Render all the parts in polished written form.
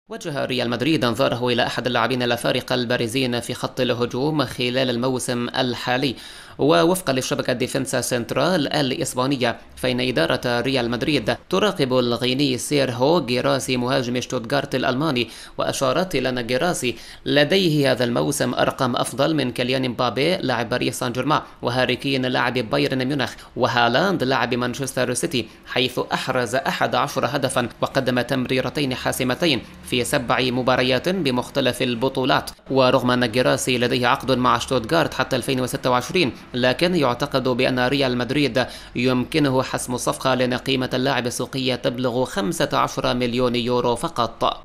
وجه ريال مدريد أنظاره إلى أحد اللاعبين الأفارقة البارزين في خط الهجوم خلال الموسم الحالي. ووفقا لشبكة ديفنسا سنترال الإسبانية، فإن إدارة ريال مدريد تراقب الغيني سيرهو جيراسي مهاجم شتوتغارت الألماني، وأشارت إلى أن جيراسي لديه هذا الموسم أرقام أفضل من كيليان مبابي لاعب باريس سان جيرمان، وهاري كين لاعب بايرن ميونخ، وهالاند لاعب مانشستر سيتي، حيث أحرز 11 هدفا وقدم تمريرتين حاسمتين في 7 مباريات بمختلف البطولات. ورغم أن جيراسي لديه عقد مع شتوتغارت حتى 2026، لكن يعتقد بأن ريال مدريد يمكنه حسم الصفقة لأن قيمة اللاعب السوقية تبلغ 15 مليون يورو فقط.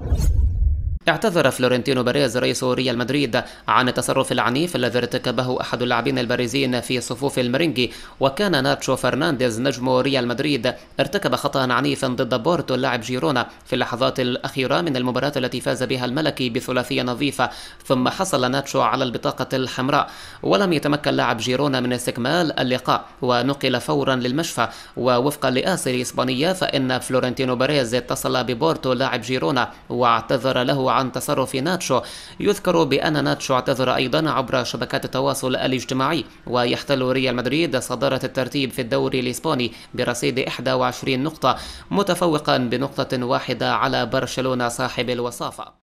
اعتذر فلورنتينو بيريز رئيس ريال مدريد عن التصرف العنيف الذي ارتكبه أحد اللاعبين البارزين في صفوف المرينجي، وكان ناتشو فرنانديز نجم ريال مدريد ارتكب خطأ عنيفا ضد بورتو لاعب جيرونا في اللحظات الأخيرة من المباراة التي فاز بها الملكي بثلاثية نظيفة، ثم حصل ناتشو على البطاقة الحمراء، ولم يتمكن لاعب جيرونا من استكمال اللقاء ونقل فورا للمشفى. ووفقا لآسر إسبانية، فإن فلورنتينو بيريز اتصل ببورتو لاعب جيرونا واعتذر له عن تصرف ناتشو. يذكر بأن ناتشو اعتذر أيضا عبر شبكات التواصل الاجتماعي. ويحتل ريال مدريد صدارة الترتيب في الدوري الإسباني برصيد 21 نقطة، متفوقا بنقطة واحدة على برشلونة صاحب الوصافة.